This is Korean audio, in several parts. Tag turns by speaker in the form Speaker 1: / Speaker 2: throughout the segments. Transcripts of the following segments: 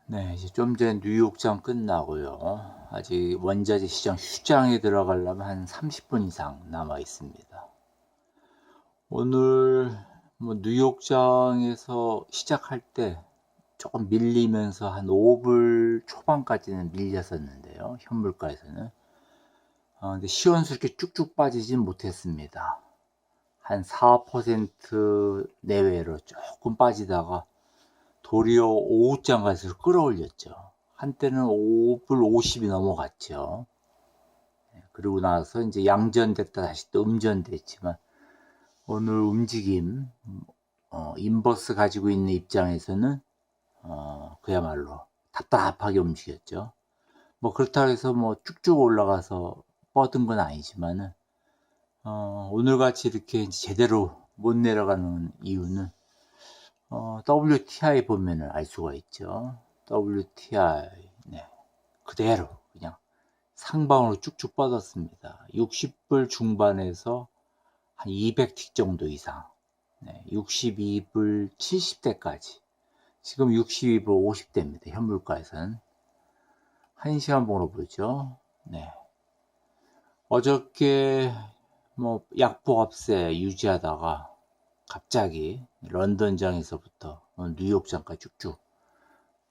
Speaker 1: 네, 이제 좀 전에 뉴욕장 끝나고요. 아직 원자재 시장 휴장에 들어가려면 한 30분 이상 남아 있습니다. 오늘 뭐 뉴욕장에서 시작할 때 조금 밀리면서 한 5불 초반까지는 밀렸었는데요. 현물가에서는. 근데 시원스럽게 쭉쭉 빠지진 못했습니다. 한 4% 내외로 조금 빠지다가 도리어 오후장 가서 끌어올렸죠. 한때는 5불 50이 넘어갔죠. 그리고 나서 이제 양전됐다 다시 또 음전됐지만 오늘 움직임, 인버스 가지고 있는 입장에서는 그야말로 답답하게 움직였죠. 뭐 그렇다고 해서 뭐 쭉쭉 올라가서 뻗은 건 아니지만은 오늘같이 이렇게 제대로 못 내려가는 이유는 WTI 보면은 알 수가 있죠. WTI, 네, 그대로 그냥 상방으로 쭉쭉 뻗었습니다. 60불 중반에서 한 200틱 정도 이상, 네, 62불 70대까지. 지금 62불 50대입니다. 현물가에서는. 1시간 번호 보죠. 네. 어저께 뭐 약보합세 유지하다가 갑자기 런던장에서부터 뉴욕장까지 쭉쭉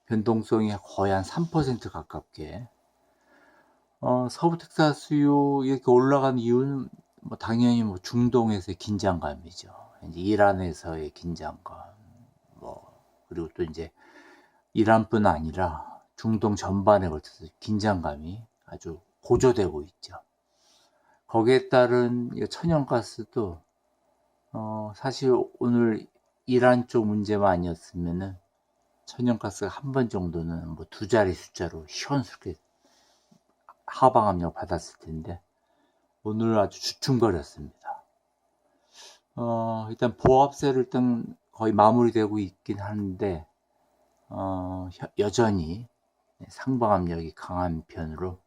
Speaker 1: 변동성이 거의 한 3% 가깝게 서부 텍사스유 이렇게 올라간 이유는 뭐 당연히 뭐 중동에서의 긴장감이죠. 이제 이란에서의 긴장감, 뭐 그리고 또 이제 이란뿐 아니라 중동 전반에 걸쳐서 긴장감이 아주 고조되고 있죠. 거기에 따른 천연가스도 사실 오늘 이란 쪽 문제만 아니었으면은 천연가스가 한 번 정도는 뭐 두 자리 숫자로 시원스럽게 하방 압력 받았을 텐데 오늘 아주 주춤거렸습니다. 일단 보합세를 일단 거의 마무리되고 있긴 하는데 여전히 상방 압력이 강한 편으로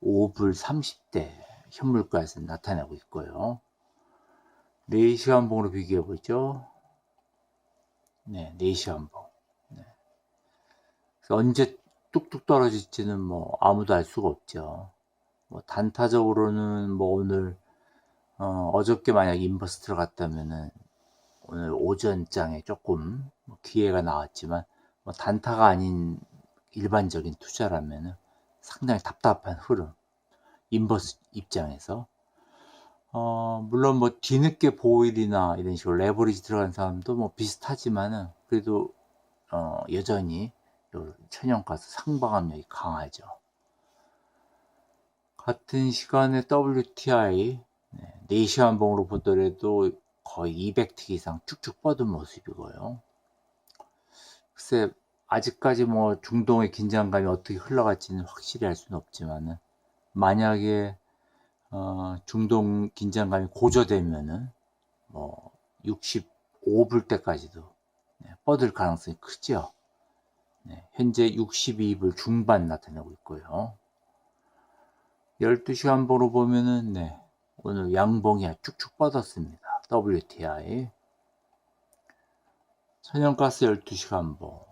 Speaker 1: 5불 30대 현물가에서 나타나고 있고요. 4시간 봉으로 비교해 보죠. 네, 4시간 봉. 네. 언제 뚝뚝 떨어질지는 뭐 아무도 알 수가 없죠. 뭐 단타적으로는 뭐 오늘 어저께 만약 인버스 들어갔다면은 오늘 오전장에 조금 기회가 나왔지만 뭐 단타가 아닌 일반적인 투자라면은 상당히 답답한 흐름. 인버스 입장에서 물론 뭐 뒤늦게 보일이나 이런 식으로 레버리지 들어간 사람도 뭐 비슷하지만은 그래도 여전히 천연가스 상방 압력이 강하죠. 같은 시간에 WTI 4시간 봉으로 보더라도 거의 200틱 이상 쭉쭉 뻗은 모습이고요. 글쎄 아직까지 뭐 중동의 긴장감이 어떻게 흘러갈지는 확실히 알 수는 없지만은 만약에 중동 긴장감이 고조되면은 뭐 65불 때까지도 뻗을 가능성이 크죠. 현재 62불 중반 나타내고 있고요. 12시간 보로 보면은 오늘 양봉이 쭉쭉 뻗었습니다. WTI 천연가스 12시간 보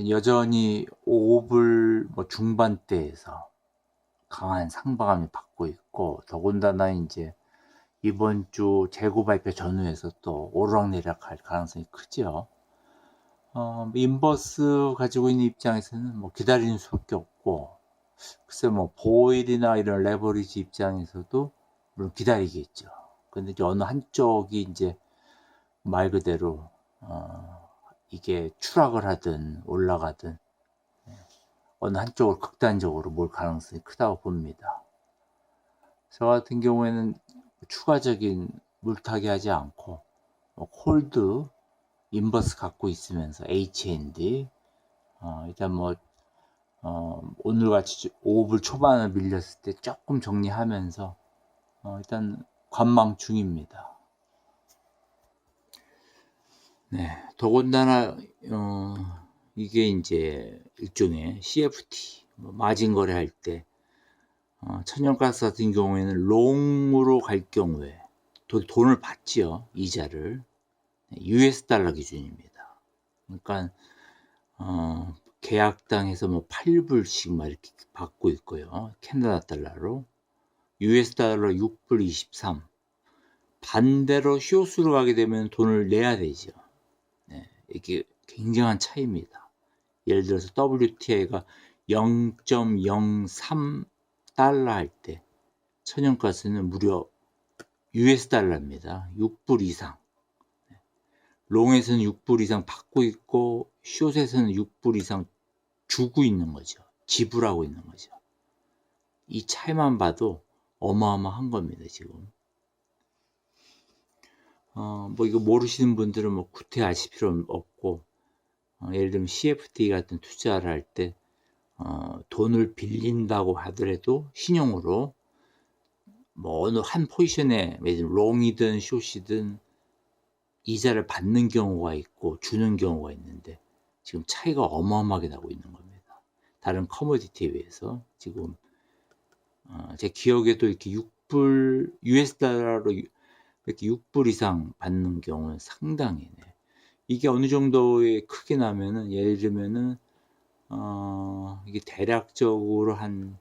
Speaker 1: 여전히 5불 뭐 중반대에서 강한 상방감을 받고 있고 더군다나 이제 이번 주 재고 발표 전후에서 또 오르락내리락 할 가능성이 크죠. 인버스 가지고 있는 입장에서는 뭐 기다리는 수밖에 없고 글쎄 뭐 보일이나 이런 레버리지 입장에서도 물론 기다리겠죠. 근데 이제 어느 한쪽이 이제 말 그대로 이게 추락을 하든 올라가든 어느 한쪽으로 극단적으로 몰 가능성이 크다고 봅니다. 저 같은 경우에는 추가적인 물타기 하지 않고 홀드 인버스 갖고 있으면서 H&D 일단 뭐 오늘같이 5불 초반을 밀렸을 때 조금 정리하면서 일단 관망 중입니다. 네, 더군다나 이게 이제 일종의 CFT 마진 거래할 때 천연가스 같은 경우에는 롱으로 갈 경우에 돈을 받지요. 이자를 US 달러 기준입니다. 그러니까 계약당에서 뭐 8불씩 막 이렇게 받고 있고요. 캐나다 달러로. US 달러 6불 23. 반대로 숏으로 가게 되면 돈을 내야 되죠. 네, 이게 굉장한 차이입니다. 예를 들어서 WTI가 0.03달러 할 때 천연가스는 무려 US 달러입니다. 6불 이상. 롱에서는 6불 이상 받고 있고 숏에서는 6불 이상 주고 있는 거죠. 지불하고 있는 거죠. 이 차이만 봐도 어마어마한 겁니다, 지금. 뭐 이거 모르시는 분들은 뭐 구태 아실 필요 없고, 예를 들면 CFD 같은 투자를 할 때, 돈을 빌린다고 하더라도 신용으로 뭐 어느 한 포지션에 롱이든 숏이든 이자를 받는 경우가 있고 주는 경우가 있는데 지금 차이가 어마어마하게 나고 있는 겁니다. 다른 커머디티에 비해서 지금 제 기억에도 이렇게 6불 US 달러로 이렇게 6불 이상 받는 경우는 상당히 이게 어느 정도의 크게 나면은 예를 들면은 이게 대략적으로 한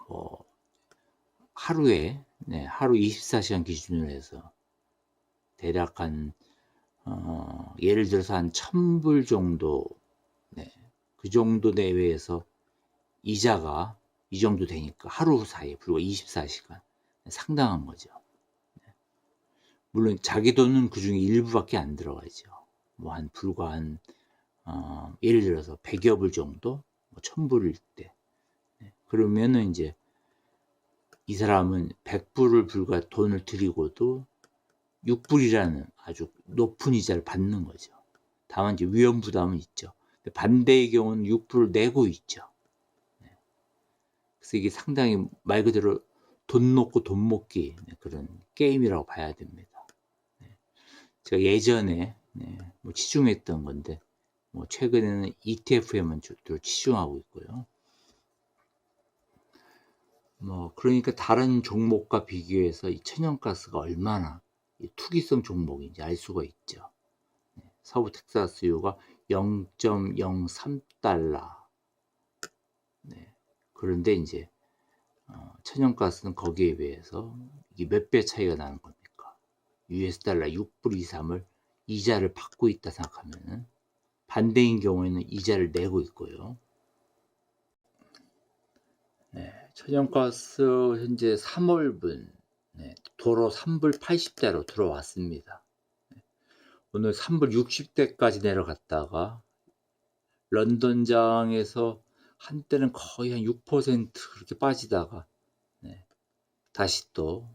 Speaker 1: 뭐 하루에 하루 24시간 기준으로 해서 대략 한 예를 들어서 한 1000불 정도 그 정도 내외에서 이자가 이 정도 되니까 하루 사이에 불과 24시간 상당한 거죠. 물론 자기 돈은 그 중에 일부밖에 안 들어가죠. 뭐 한 불과 한 예를 들어서 100여 불 정도, 뭐 1000불일 때 그러면은 이제 이 사람은 100불을 불과 돈을 들이고도 6불이라는 아주 높은 이자를 받는 거죠. 다만 이제 위험 부담은 있죠. 반대의 경우는 6불을 내고 있죠. 그래서 이게 상당히 말 그대로 돈 놓고 돈 먹기 그런 게임이라고 봐야 됩니다. 제가 예전에 뭐 치중했던 건데 뭐 최근에는 ETF에만 주로 치중하고 있고요. 뭐 그러니까 다른 종목과 비교해서 이 천연가스가 얼마나 투기성 종목인지 알 수가 있죠. 서부 텍사스유가 0.03달러. 그런데 이제 천연가스는 거기에 비해서 이게 몇 배 차이가 나는 겁니까? US 달러 6불 이상을 이자를 받고 있다 생각하면은 반대인 경우에는 이자를 내고 있고요. 천연가스 현재 3월분 도로 3불 80대로 들어왔습니다. 오늘 3불 60대까지 내려갔다가 런던장에서 한때는 거의 한 6% 그렇게 빠지다가 다시 또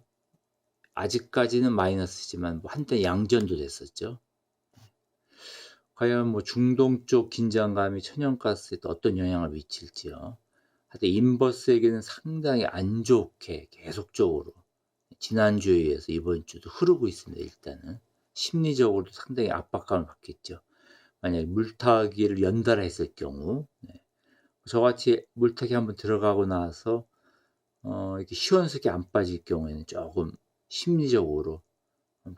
Speaker 1: 아직까지는 마이너스지만 뭐 한때 양전도 됐었죠. 과연 뭐 중동 쪽 긴장감이 천연가스에 또 어떤 영향을 미칠지요. 하여튼 인버스에게는 상당히 안 좋게 계속적으로 지난주에 의해서 이번 주도 흐르고 있습니다. 일단은 심리적으로도 상당히 압박감을 받겠죠. 만약에 물타기를 연달아 했을 경우 저같이 물타기 한번 들어가고 나서 이렇게 시원스럽게 안 빠질 경우에는 조금 심리적으로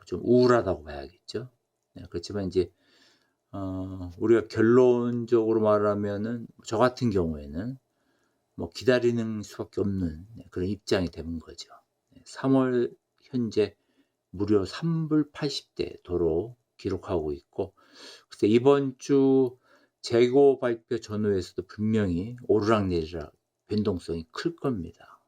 Speaker 1: 좀 우울하다고 봐야겠죠. 그렇지만 이제 우리가 결론적으로 말하면은 저 같은 경우에는 뭐 기다리는 수밖에 없는 그런 입장이 되는 거죠. 3월 현재 무려 3불 80대 도로 기록하고 있고 글쎄 이번 주 재고 발표 전후에서도 분명히 오르락내리락 변동성이 클 겁니다.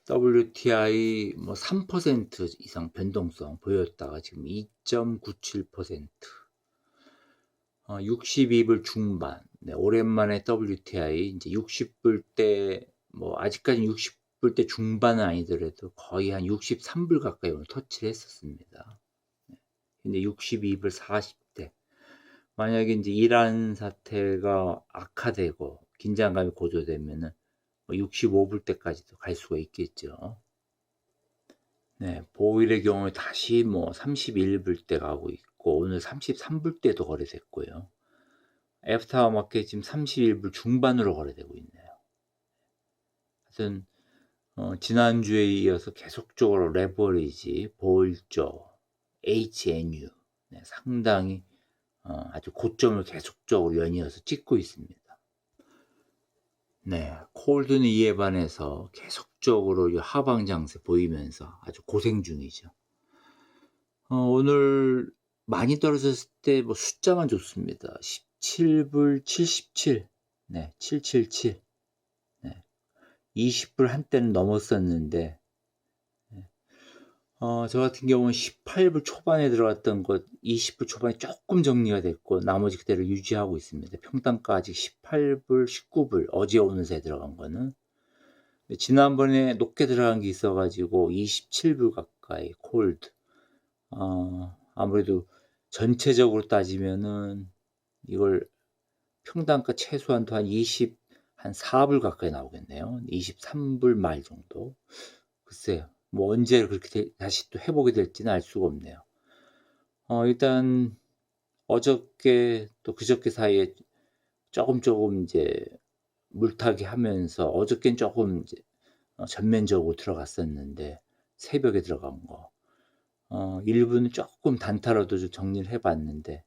Speaker 1: WTI 뭐 3% 이상 변동성 보였다가 지금 2.97%, 62불 중반. 오랜만에 WTI 이제 60불대 뭐 아직까지 60불대 중반은 아니더라도 거의 한 63불 가까이 오늘 터치를 했었습니다. 근데 62불 40대. 만약에 이제 이란 사태가 악화되고 긴장감이 고조되면은 65불대까지도 갈 수가 있겠죠. 보일의 경우에 다시 뭐 31불대 가고 있고 오늘 33불대도 거래됐고요. 애프터마켓 지금 31불 중반으로 거래되고 있네요. 하여튼 지난주에 이어서 계속적으로 레버리지, 보일조, HNU 상당히 아주 고점을 계속적으로 연이어서 찍고 있습니다. 네, 콜드는 이에 반해서 계속적으로 이 하방 장세 보이면서 아주 고생 중이죠. 오늘 많이 떨어졌을 때 뭐 숫자만 좋습니다. 17불 77, 네, 777, 네, 20불 한때는 넘었었는데, 네. 저 같은 경우는 18불 초반에 들어갔던 것 20불 초반에 조금 정리가 됐고 나머지 그대로 유지하고 있습니다. 평단가 아직 18불 19불, 어제 오늘 새 들어간 거는. 지난번에 높게 들어간 게 있어 가지고 27불 가까이 콜드. 아무래도 전체적으로 따지면은 이걸 평단가 최소한도 한 4불 가까이 나오겠네요. 23불 말 정도. 글쎄요. 뭐 언제 그렇게 다시 또 회복이 될지는 알 수가 없네요. 일단 어저께 또 그저께 사이에 조금 이제 물타기 하면서 어저께는 조금 이제 전면적으로 들어갔었는데 새벽에 들어간 거. 일부는 조금 단타로도 좀 정리를 해 봤는데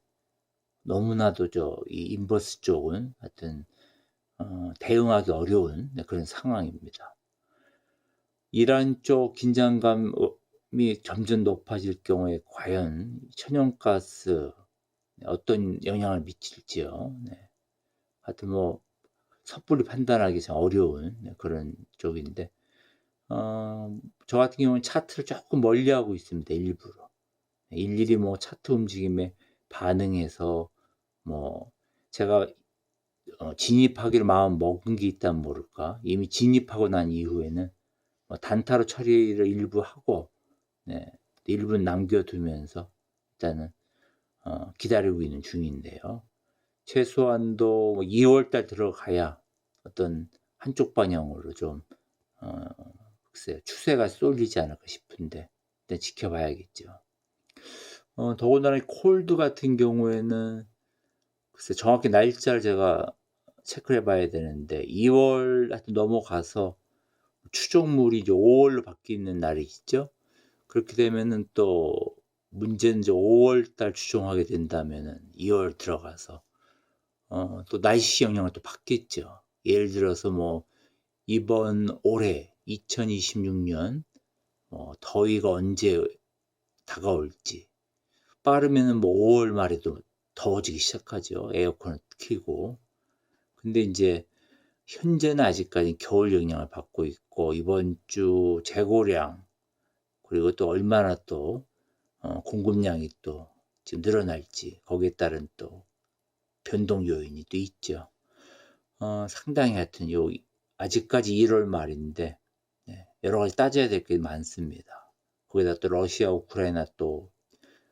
Speaker 1: 너무나도 이 인버스 쪽은 하여튼 대응하기 어려운 그런 상황입니다. 이란 쪽 긴장감이 점점 높아질 경우에 과연 천연가스 어떤 영향을 미칠지요. 네. 하여튼 뭐 섣불리 판단하기 참 어려운 그런 쪽인데 저 같은 경우는 차트를 조금 멀리하고 있습니다. 일부러. 일일이 뭐 차트 움직임에 반응해서 뭐 제가 진입하기로 마음 먹은 게 있다면 모를까. 이미 진입하고 난 이후에는 뭐 단타로 처리를 일부 하고, 네, 일부는 남겨두면서 일단은 기다리고 있는 중인데요. 최소한도 2월 달 들어가야 어떤 한쪽 방향으로 좀 글쎄요, 추세가 쏠리지 않을까 싶은데 일단 지켜봐야겠죠. 더군다나 콜드 같은 경우에는 글쎄 정확히 날짜를 제가 체크를 해봐야 되는데 2월 하여튼 넘어가서 추종물이 이제 5월로 바뀌는 날이 있죠. 그렇게 되면은 또 문제는 이제 5월 달 추종하게 된다면은 2월 들어가서 또 날씨 영향을 또 받겠죠. 예를 들어서 뭐 이번 올해 2026년 더위가 언제 다가올지 빠르면은 뭐 5월 말에도 더워지기 시작하죠. 에어컨을 켜고. 근데 이제 현재는 아직까지 겨울 영향을 받고 있고 이번 주 재고량 그리고 또 얼마나 또 공급량이 또 지금 늘어날지 거기에 따른 또 변동 요인이 또 있죠. 상당히 하여튼 아직까지 1월 말인데 네, 여러 가지 따져야 될 게 많습니다. 거기다 또 러시아 우크라이나 또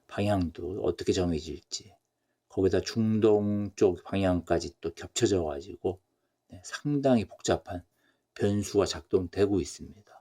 Speaker 1: 방향도 어떻게 정해질지 거기다 중동 쪽 방향까지 또 겹쳐져 가지고 네, 상당히 복잡한 변수가 작동되고 있습니다.